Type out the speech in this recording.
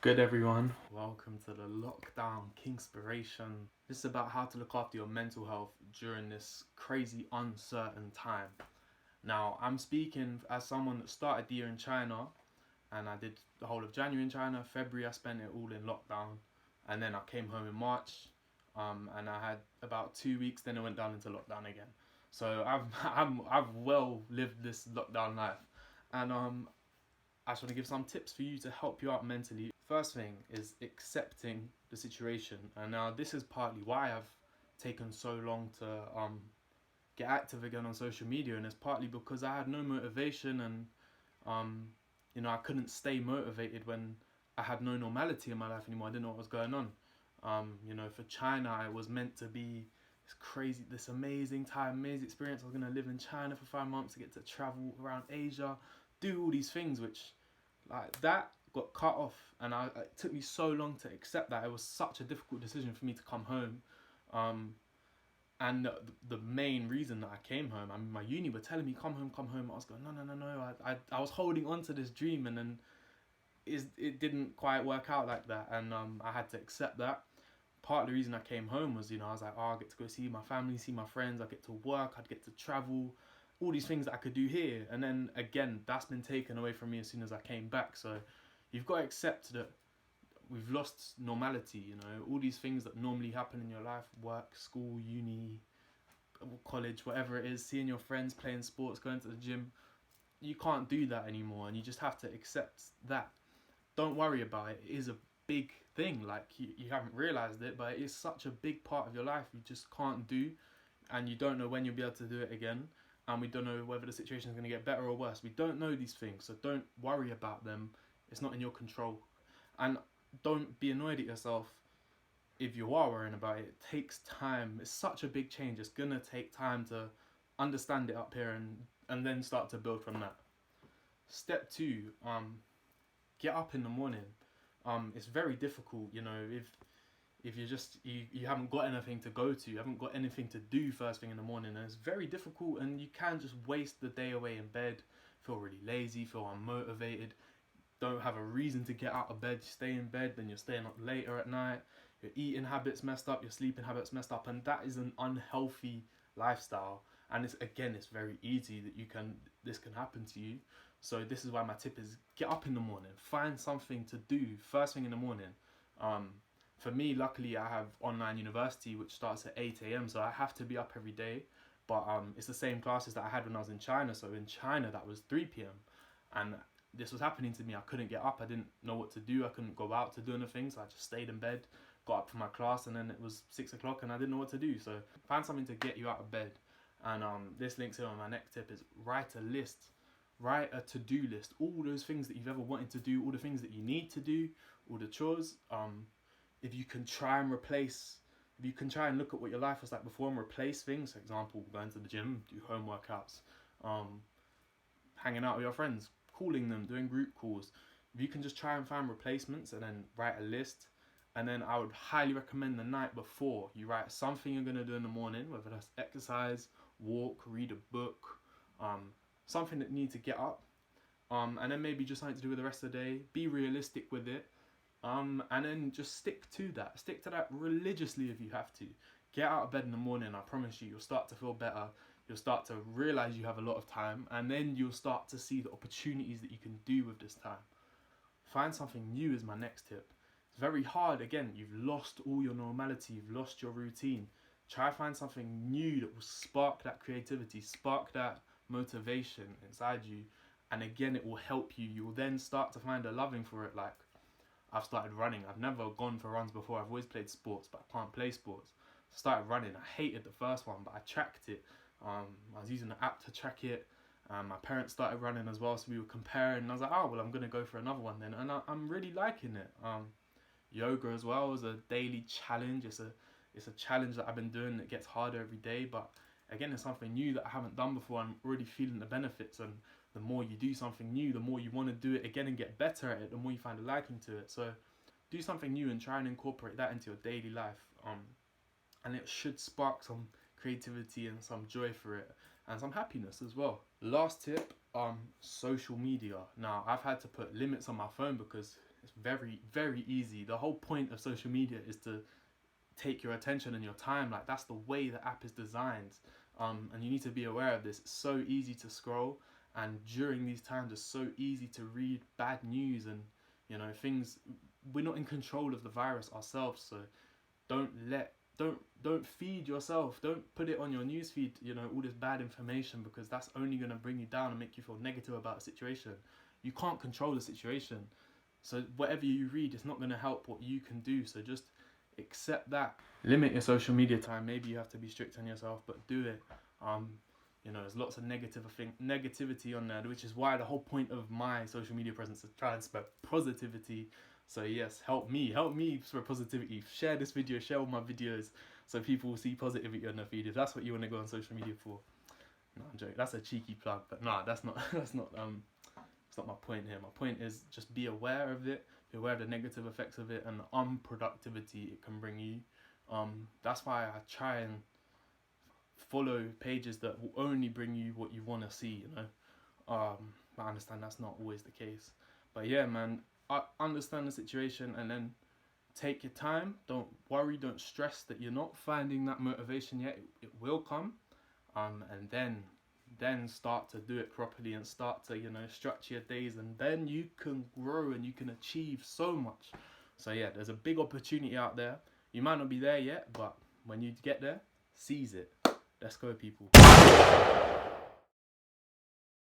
Good everyone, welcome to the Lockdown Kingspiration. This is about how to look after your mental health during this crazy uncertain time. Now, I'm speaking as someone that started the year in China, and I did the whole of January in China. February I spent it all in lockdown, and then I came home in March, and I had about 2 weeks, then it went down into lockdown again. So I've well lived this lockdown life, and I just want to give some tips for you to help you out mentally. First thing is accepting the situation, and now this is partly why I've taken so long to get active again on social media, and it's partly because I had no motivation, and um, I couldn't stay motivated when I had no normality in my life anymore. I didn't know what was going on. For China, it was meant to be this crazy, this amazing time, amazing experience. I was gonna live in China for 5 months to get to travel around Asia, do all these things, which like that got cut off, and it took me so long to accept that. It was such a difficult decision for me to come home, and the main reason that I came home, I mean, my uni were telling me come home, come home. I was going no. I was holding on to this dream, and then it didn't quite work out like that, and I had to accept that. Part of the reason I came home was, I was like, oh, I get to go see my family, see my friends, I get to work, I'd get to travel, all these things that I could do here. And then again, that's been taken away from me as soon as I came back. So you've got to accept that we've lost normality, all these things that normally happen in your life, work, school, uni, college, whatever it is, seeing your friends, playing sports, going to the gym. You can't do that anymore, and you just have to accept that. Don't worry about it. It is a big thing. Like, you haven't realized it, but it is such a big part of your life you just can't do, and you don't know when you'll be able to do it again, and we don't know whether the situation is going to get better or worse. We don't know these things, so don't worry about them. It's not in your control. And don't be annoyed at yourself if you are worrying about it. It takes time. It's such a big change. It's gonna take time to understand it up here, and then start to build from that. Step two, get up in the morning. It's very difficult, if you haven't got anything to go to, you haven't got anything to do first thing in the morning, and it's very difficult, and you can just waste the day away in bed, feel really lazy, feel unmotivated, don't have a reason to get out of bed, you stay in bed, then you're staying up later at night, your eating habits messed up, your sleeping habits messed up, and that is an unhealthy lifestyle. And it's very easy that this can happen to you. So this is why my tip is get up in the morning, find something to do first thing in the morning. For me, luckily, I have online university which starts at 8 a.m, so I have to be up every day. But it's the same classes that I had when I was in China. So in China, that was 3 p.m. And this was happening to me. I couldn't get up. I didn't know what to do. I couldn't go out to do anything. So I just stayed in bed, got up for my class, and then it was 6 o'clock and I didn't know what to do. So find something to get you out of bed. And this links in on my next tip is write a list. Write a to-do list. All those things that you've ever wanted to do, all the things that you need to do, all the chores. If you can try and look at what your life was like before and replace things, for example, going to the gym, do home workouts, hanging out with your friends, calling them, doing group calls. If you can just try and find replacements and then write a list, and then I would highly recommend the night before you write something you're going to do in the morning, whether that's exercise, walk, read a book, something that you need to get up, and then maybe just something to do with the rest of the day. Be realistic with it, and then just stick to that. Stick to that religiously if you have to. Get out of bed in the morning. I promise you'll start to feel better. You'll start to realize you have a lot of time, and then you'll start to see the opportunities that you can do with this time. Find something new is my next tip. It's very hard. Again, you've lost all your normality. You've lost your routine. Try to find something new that will spark that creativity, spark that motivation inside you, and again, it will help you. You will then start to find a loving for it. Like, I've started running. I've never gone for runs before. I've always played sports, but I can't play sports. I started running. I hated the first one, but I tracked it. I was using the app to track it. My parents started running as well, so we were comparing. And I was like, oh, well, I'm going to go for another one then. And I'm really liking it. Yoga as well is a daily challenge. It's a challenge that I've been doing that gets harder every day. But again, it's something new that I haven't done before. I'm already feeling the benefits. And the more you do something new, the more you want to do it again and get better at it, the more you find a liking to it. So do something new and try and incorporate that into your daily life. And it should spark some creativity and some joy for it, and some happiness as well. Last tip, social media. Now, I've had to put limits on my phone because It's very, very easy. The whole point of social media is to take your attention and your time. Like, that's the way the app is designed. And you need to be aware of this. It's so easy to scroll, and during these times it's so easy to read bad news and, you know, things. We're not in control of the virus ourselves, so don't feed yourself. Don't put it on your news feed, you know, all this bad information, because that's only going to bring you down and make you feel negative about a situation. You can't control the situation, so whatever you read is not going to help what you can do. So just accept that. Limit your social media time. Maybe you have to be strict on yourself, but do it. You know, there's lots of negativity on there, which is why the whole point of my social media presence is try and spread positivity. So yes, help me spread positivity. Share this video, share all my videos, so people will see positivity on their feed. If that's what you want to go on social media for. No, I'm joking. That's a cheeky plug, but nah, that's not it's not my point here. My point is just be aware of it, be aware of the negative effects of it and the unproductivity it can bring you. That's why I try and follow pages that will only bring you what you want to see, you know. I understand that's not always the case, but yeah, man, I understand the situation, and then take your time. Don't worry, don't stress that you're not finding that motivation yet. It will come, and then start to do it properly and start to, you know, structure your days, and then you can grow and you can achieve so much. So yeah, there's a big opportunity out there. You might not be there yet, but when you get there, seize it. Let's go, people.